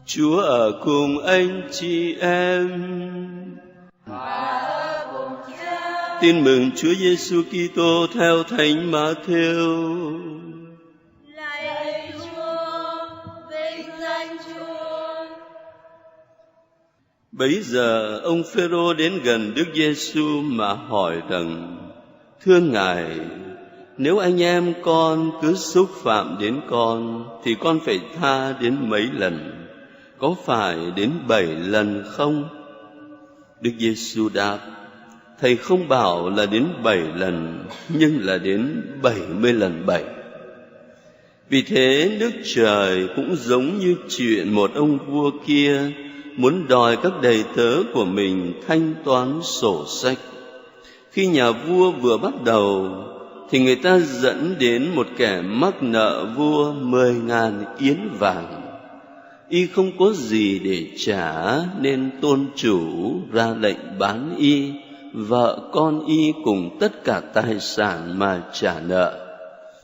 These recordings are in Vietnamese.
Chúa ở cùng anh chị em. Tin mừng Chúa Giêsu Kitô theo Thánh Ma-thêu. Lạy Chúa, vinh danh Chúa. Bấy giờ ông Phêrô đến gần Đức Giêsu mà hỏi rằng: Thưa Ngài, nếu anh em con cứ xúc phạm đến con thì con phải tha đến mấy lần? Có phải đến 7 lần không? Đức Giêsu đáp: Thầy không bảo là đến 7 lần, nhưng là đến 70 lần 7. Vì thế nước trời cũng giống như chuyện một ông vua kia muốn đòi các đầy tớ của mình thanh toán sổ sách. Khi nhà vua vừa bắt đầu thì người ta dẫn đến một kẻ mắc nợ vua 10.000 yến vàng. Y không có gì để trả nên tôn chủ ra lệnh bán y, vợ con y cùng tất cả tài sản mà trả nợ.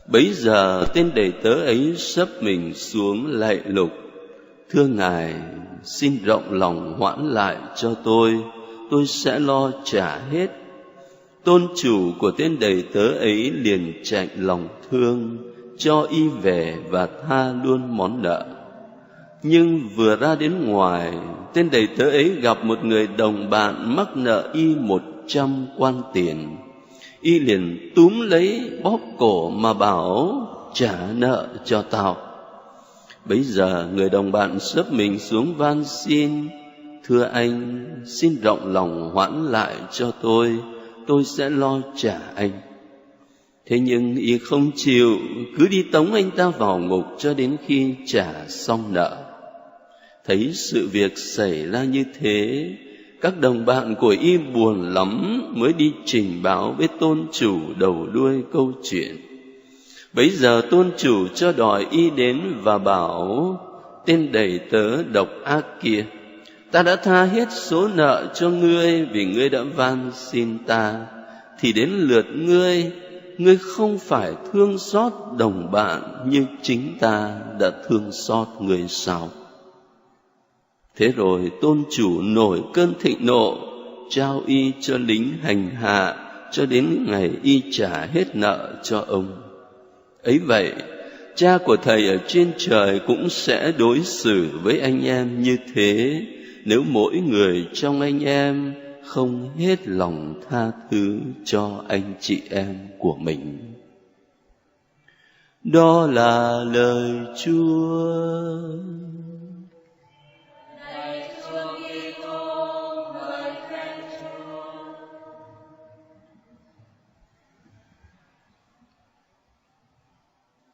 Bấy giờ tên đầy tớ ấy xấp mình xuống lạy lục: Thưa Ngài, xin rộng lòng hoãn lại cho tôi sẽ lo trả hết. Tôn chủ của tên đầy tớ ấy liền chạnh lòng thương, cho y về và tha luôn món nợ. Nhưng vừa ra đến ngoài, tên đầy tớ ấy gặp một người đồng bạn mắc nợ y 100 quan tiền. Y liền túm lấy bóp cổ mà bảo: trả nợ cho tao. Bấy giờ người đồng bạn xấp mình xuống van xin: Thưa anh, xin rộng lòng hoãn lại cho tôi sẽ lo trả anh. Thế nhưng y không chịu, cứ đi tống anh ta vào ngục cho đến khi trả xong nợ. Thấy sự việc xảy ra như thế, các đồng bạn của y buồn lắm, mới đi trình báo với tôn chủ đầu đuôi câu chuyện. Bấy giờ tôn chủ cho đòi y đến và bảo: Tên đầy tớ độc ác kia, ta đã tha hết số nợ cho ngươi vì ngươi đã van xin ta, thì đến lượt ngươi không phải thương xót đồng bạn như chính ta đã thương xót ngươi sao? Thế rồi tôn chủ nổi cơn thịnh nộ, trao y cho lính hành hạ cho đến ngày y trả hết nợ cho ông. Ấy vậy, Cha của thầy ở trên trời cũng sẽ đối xử với anh em như thế, nếu mỗi người trong anh em không hết lòng tha thứ cho anh chị em của mình. Đó là lời Chúa.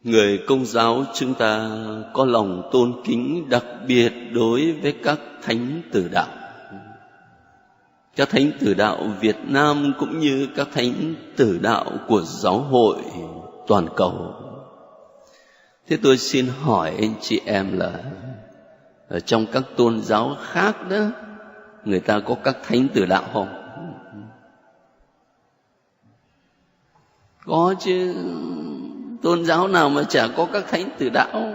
Người Công giáo chúng ta có lòng tôn kính đặc biệt đối với các thánh tử đạo. Các thánh tử đạo Việt Nam cũng như các thánh tử đạo của giáo hội toàn cầu. Thế tôi xin hỏi anh chị em là ở trong các tôn giáo khác đó, người ta có các thánh tử đạo không? Có chứ. Tôn giáo nào mà chả có các thánh tử đạo.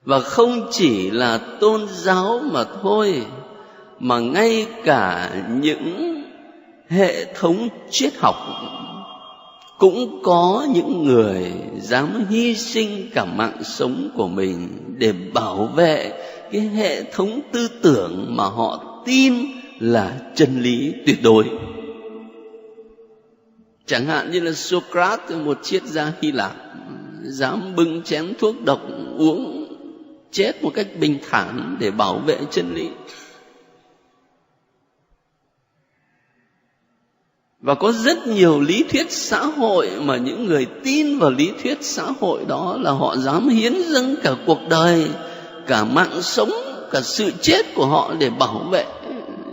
Và không chỉ là tôn giáo mà thôi, mà ngay cả những hệ thống triết học cũng có những người dám hy sinh cả mạng sống của mình để bảo vệ cái hệ thống tư tưởng mà họ tin là chân lý tuyệt đối. Chẳng hạn như là Socrates, một triết gia Hy Lạp, dám bưng chén thuốc độc uống chết một cách bình thản để bảo vệ chân lý. Và có rất nhiều lý thuyết xã hội mà những người tin vào lý thuyết xã hội đó là họ dám hiến dâng cả cuộc đời, cả mạng sống, cả sự chết của họ để bảo vệ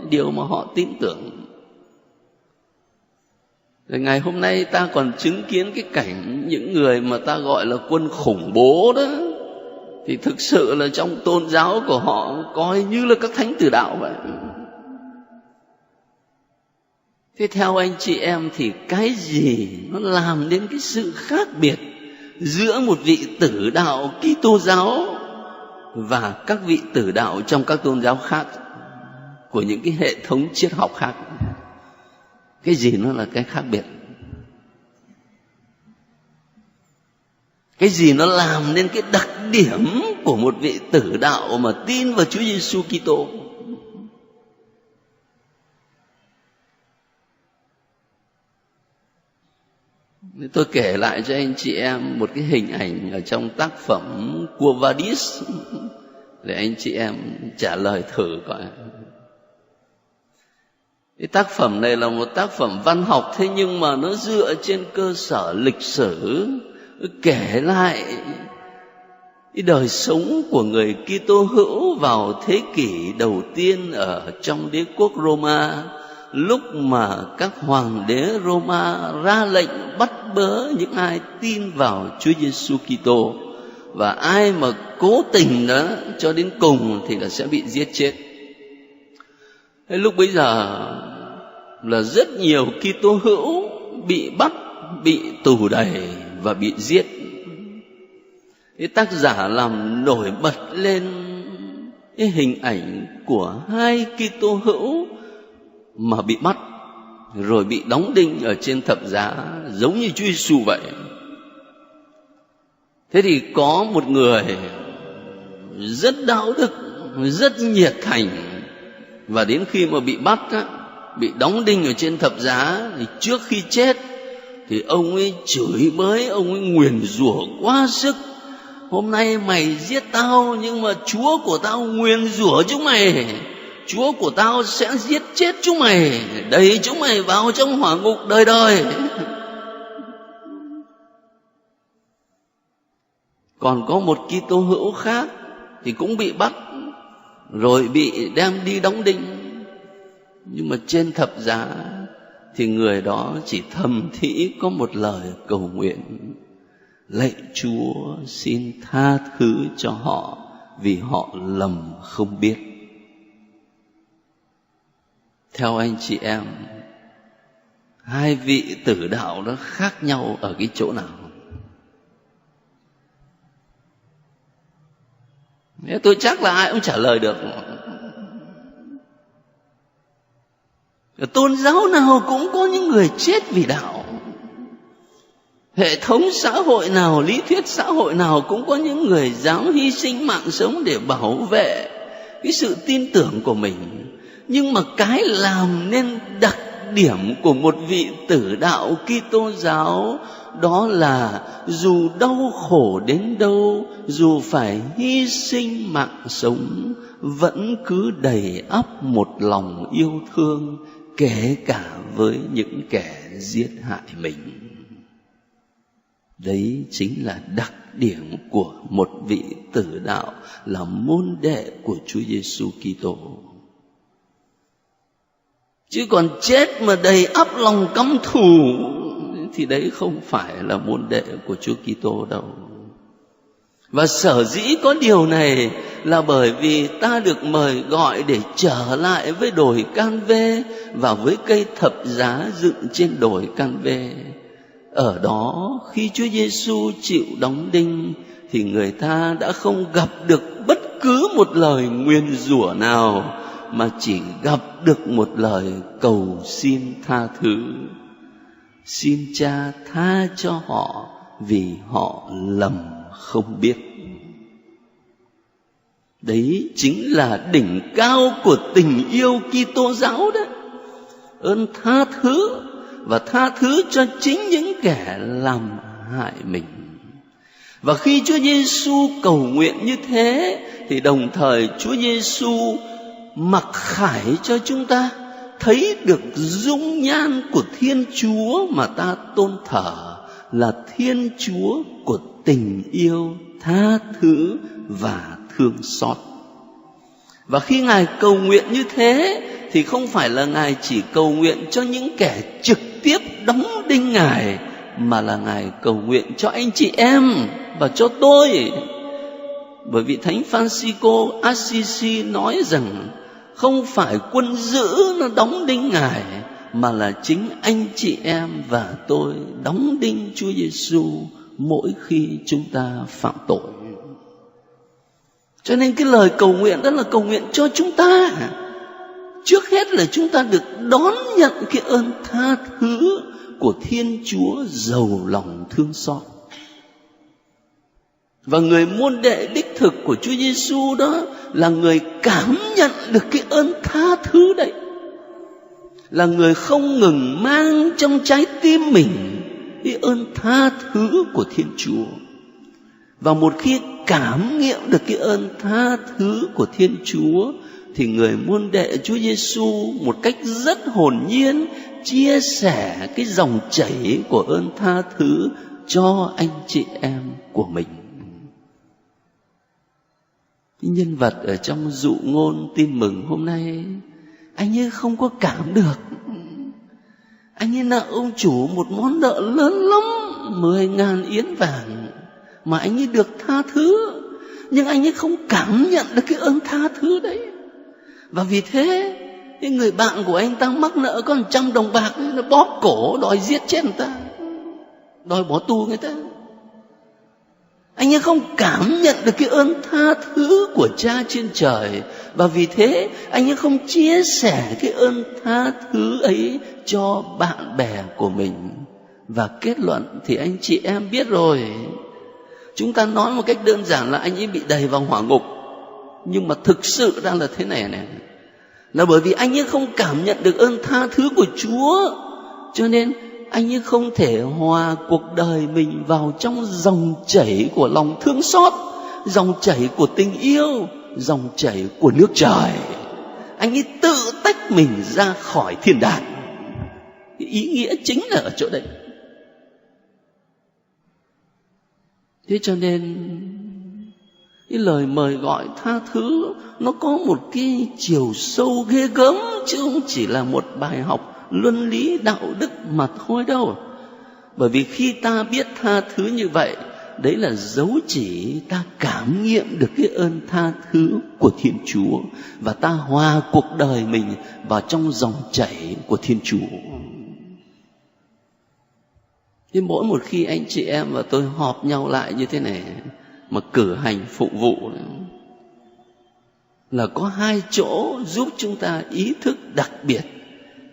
điều mà họ tin tưởng. Rồi ngày hôm nay ta còn chứng kiến cái cảnh những người mà ta gọi là quân khủng bố đó, thì thực sự là trong tôn giáo của họ coi như là các thánh tử đạo vậy. Thế theo anh chị em thì cái gì nó làm đến cái sự khác biệt giữa một vị tử đạo Kitô giáo và các vị tử đạo trong các tôn giáo khác, của những cái hệ thống triết học khác. Cái gì nó là cái khác biệt? Cái gì nó làm nên cái đặc điểm của một vị tử đạo mà tin vào Chúa Giêsu Kitô? Tôi kể lại cho anh chị em một cái hình ảnh ở trong tác phẩm Quo Vadis để anh chị em trả lời thử coi. Cái tác phẩm này là một tác phẩm văn học, thế nhưng mà nó dựa trên cơ sở lịch sử, kể lại cái đời sống của người Kitô hữu vào thế kỷ đầu tiên ở trong đế quốc Roma, lúc mà các hoàng đế Roma ra lệnh bắt bớ những ai tin vào Chúa Giêsu Kitô, và ai mà cố tình đó cho đến cùng thì là sẽ bị giết chết. Thế lúc bấy giờ là rất nhiều Kitô hữu bị bắt, bị tù đày và bị giết. Cái tác giả làm nổi bật lên cái hình ảnh của hai Kitô hữu mà bị bắt rồi bị đóng đinh ở trên thập giá giống như Chúa Giêsu vậy. Thế thì có một người rất đạo đức, rất nhiệt thành, và đến khi mà bị bắt á, bị đóng đinh ở trên thập giá, thì trước khi chết thì ông ấy chửi bới, ông ấy nguyền rủa quá sức. Hôm nay mày giết tao, nhưng mà Chúa của tao nguyền rủa chúng mày, Chúa của tao sẽ giết chết chúng mày, đẩy chúng mày vào trong hỏa ngục đời đời. Còn có một Kitô hữu khác thì cũng bị bắt rồi bị đem đi đóng đinh, nhưng mà trên thập giá thì người đó chỉ thầm thỉ có một lời cầu nguyện: lạy Chúa, xin tha thứ cho họ vì họ lầm không biết. Theo anh chị em, hai vị tử đạo đó khác nhau ở cái chỗ nào? Tôi chắc là ai cũng trả lời được. Tôn giáo nào cũng có những người chết vì đạo. Hệ thống xã hội nào, lý thuyết xã hội nào cũng có những người dám hy sinh mạng sống để bảo vệ cái sự tin tưởng của mình. Nhưng mà cái làm nên đặc điểm của một vị tử đạo Kitô giáo đó là dù đau khổ đến đâu, dù phải hy sinh mạng sống, vẫn cứ đầy ắp một lòng yêu thương, kể cả với những kẻ giết hại mình. Đấy chính là đặc điểm của một vị tử đạo, là môn đệ của Chúa Giêsu Kitô. Chứ còn chết mà đầy ắp lòng căm thù thì đấy không phải là môn đệ của Chúa Kitô đâu. Và sở dĩ có điều này là bởi vì ta được mời gọi để trở lại với đồi Can-vê và với cây thập giá dựng trên đồi Can-vê. Ở đó khi Chúa Giêsu chịu đóng đinh thì người ta đã không gặp được bất cứ một lời nguyền rủa nào, mà chỉ gặp được một lời cầu xin tha thứ: xin Cha tha cho họ vì họ lầm không biết. Đấy chính là đỉnh cao của tình yêu Kitô giáo đấy. Ơn tha thứ, và tha thứ cho chính những kẻ làm hại mình. Và khi Chúa Giêsu cầu nguyện như thế thì đồng thời Chúa Giêsu mặc khải cho chúng ta thấy được dung nhan của Thiên Chúa mà ta tôn thờ, là Thiên Chúa của tình yêu, tha thứ và thương xót. Và khi Ngài cầu nguyện như thế thì không phải là Ngài chỉ cầu nguyện cho những kẻ trực tiếp đóng đinh Ngài, mà là Ngài cầu nguyện cho anh chị em và cho tôi. Bởi vì Thánh Francisco Assisi nói rằng không phải quân dữ nó đóng đinh Ngài, mà là chính anh chị em và tôi đóng đinh Chúa Giêsu mỗi khi chúng ta phạm tội. Cho nên cái lời cầu nguyện đó là cầu nguyện cho chúng ta. Trước hết là chúng ta được đón nhận cái ơn tha thứ của Thiên Chúa giàu lòng thương xót. Và người môn đệ đích thực của Chúa Giêsu đó là người cảm nhận được cái ơn tha thứ đấy. Là người không ngừng mang trong trái tim mình cái ơn tha thứ của Thiên Chúa. Và một khi cảm nghiệm được cái ơn tha thứ của Thiên Chúa thì người môn đệ Chúa Giêsu một cách rất hồn nhiên chia sẻ cái dòng chảy của ơn tha thứ cho anh chị em của mình. Cái nhân vật ở trong dụ ngôn tin mừng hôm nay, anh ấy không có cảm được. Anh ấy nợ ông chủ một món nợ lớn lắm, 10.000 yên vàng, mà anh ấy được tha thứ. Nhưng anh ấy không cảm nhận được cái ơn tha thứ đấy. Và vì thế cái người bạn của anh ta mắc nợ có 100 đồng bạc, nó bóp cổ đòi giết chết người ta, đòi bỏ tù người ta. Anh ấy không cảm nhận được cái ơn tha thứ của Cha trên trời. Và vì thế anh ấy không chia sẻ cái ơn tha thứ ấy cho bạn bè của mình. Và kết luận thì anh chị em biết rồi. Chúng ta nói một cách đơn giản là anh ấy bị đày vào hỏa ngục. Nhưng mà thực sự ra là thế này này, là bởi vì anh ấy không cảm nhận được ơn tha thứ của Chúa, cho nên anh ấy không thể hòa cuộc đời mình vào trong dòng chảy của lòng thương xót, dòng chảy của tình yêu, dòng chảy của nước trời. Anh ấy tự tách mình ra khỏi thiên đàng. Cái ý nghĩa chính là ở chỗ đấy. Thế cho nên cái lời mời gọi tha thứ nó có một cái chiều sâu ghê gớm, chứ không chỉ là một bài học luân lý đạo đức mà thôi đâu. Bởi vì khi ta biết tha thứ như vậy, đấy là dấu chỉ ta cảm nghiệm được cái ơn tha thứ của Thiên Chúa, và ta hòa cuộc đời mình vào trong dòng chảy của Thiên Chúa. Thế mỗi một khi anh chị em và tôi họp nhau lại như thế này mà cử hành phụ vụ, là có hai chỗ giúp chúng ta ý thức đặc biệt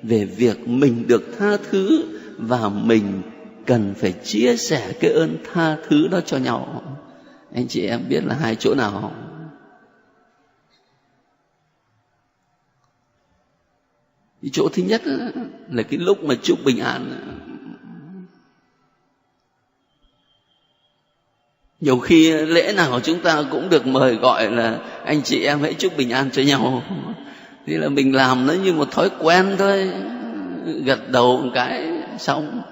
về việc mình được tha thứ và mình cần phải chia sẻ cái ơn tha thứ đó cho nhau. Anh chị em biết là hai chỗ nào không? Cái chỗ thứ nhất là cái lúc mà chúc bình an. Nhiều khi lễ nào chúng ta cũng được mời gọi là anh chị em hãy chúc bình an cho nhau. Thế là mình làm nó như một thói quen thôi, gật đầu một cái xong.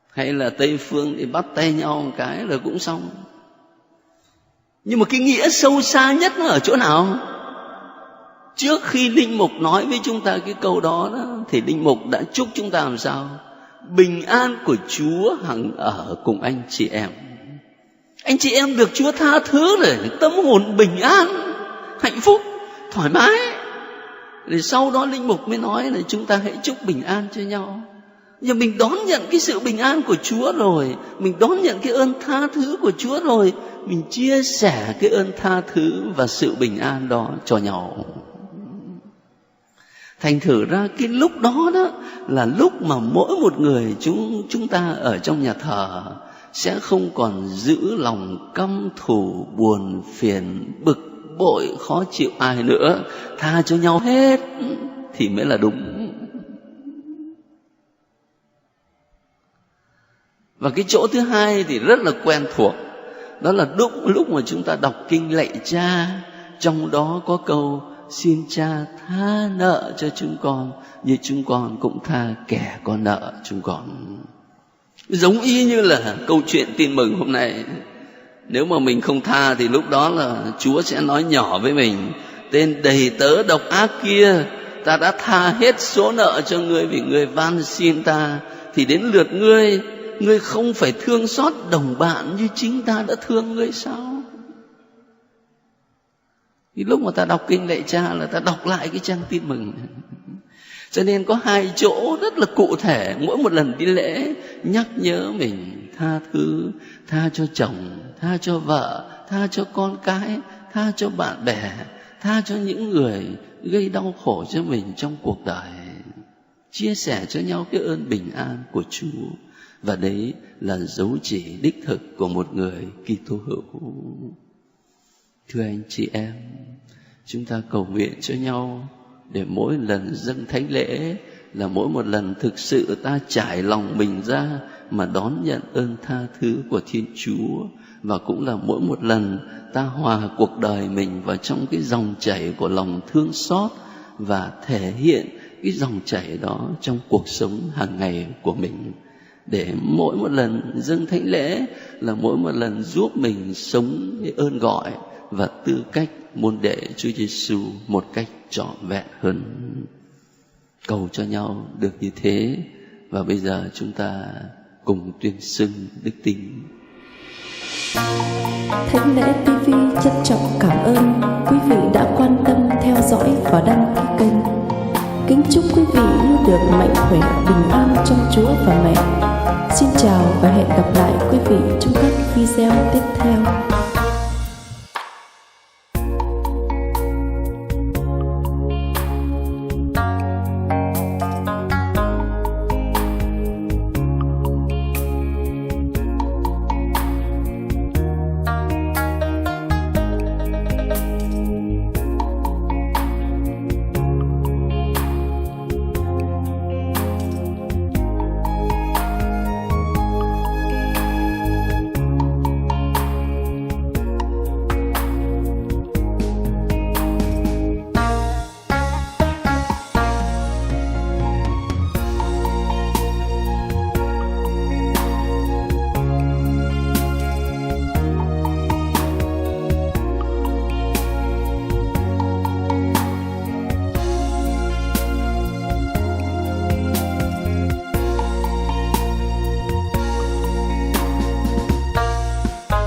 Hay là Tây Phương thì bắt tay nhau một cái là cũng xong. Nhưng mà cái nghĩa sâu xa nhất nó ở chỗ nào? Trước khi Linh Mục nói với chúng ta cái câu đó, thì Linh Mục đã chúc chúng ta làm sao? Bình an của Chúa hằng ở cùng anh chị em. Anh chị em được Chúa tha thứ để tâm hồn bình an, hạnh phúc, thoải mái. Rồi sau đó Linh Mục mới nói là chúng ta hãy chúc bình an cho nhau. Giờ mình đón nhận cái sự bình an của Chúa rồi, mình đón nhận cái ơn tha thứ của Chúa rồi, mình chia sẻ cái ơn tha thứ và sự bình an đó cho nhau. Thành thử ra cái lúc đó đó là lúc mà mỗi một người chúng ta ở trong nhà thờ sẽ không còn giữ lòng căm thù, buồn phiền, bực bội, khó chịu ai nữa. Tha cho nhau hết thì mới là đúng. Và cái chỗ thứ hai thì rất là quen thuộc. Đó là lúc mà chúng ta đọc kinh lạy Cha, trong đó có câu xin Cha tha nợ cho chúng con như chúng con cũng tha kẻ có nợ chúng con. Giống y như là câu chuyện tin mừng hôm nay. Nếu mà mình không tha thì lúc đó là Chúa sẽ nói nhỏ với mình: tên đầy tớ độc ác kia, ta đã tha hết số nợ cho ngươi vì ngươi van xin ta, thì đến lượt ngươi, ngươi không phải thương xót đồng bạn như chính ta đã thương ngươi sao? Thì lúc mà ta đọc kinh lạy Cha là ta đọc lại cái trang tin mừng. Cho nên có hai chỗ rất là cụ thể, mỗi một lần đi lễ nhắc nhớ mình tha thứ, tha cho chồng, tha cho vợ, tha cho con cái, tha cho bạn bè, tha cho những người gây đau khổ cho mình trong cuộc đời. Chia sẻ cho nhau cái ơn bình an của Chúa. Và đấy là dấu chỉ đích thực của một người Kitô hữu. Thưa anh chị em, chúng ta cầu nguyện cho nhau để mỗi lần dâng thánh lễ là mỗi một lần thực sự ta trải lòng mình ra mà đón nhận ơn tha thứ của Thiên Chúa, và cũng là mỗi một lần ta hòa cuộc đời mình vào trong cái dòng chảy của lòng thương xót và thể hiện cái dòng chảy đó trong cuộc sống hàng ngày của mình. Để mỗi một lần dâng thánh lễ là mỗi một lần giúp mình sống cái ơn gọi và tư cách môn đệ Chúa Giêsu một cách trọn vẹn hơn. Cầu cho nhau được như thế. Và bây giờ chúng ta cùng tuyên xưng đức tin. Thánh lễ TV trân trọng cảm ơn quý vị đã quan tâm theo dõi và đăng ký kênh. Kính chúc quý vị luôn được mạnh khỏe, bình an trong Chúa và mẹ. Xin chào và hẹn gặp lại quý vị trong các video tiếp theo.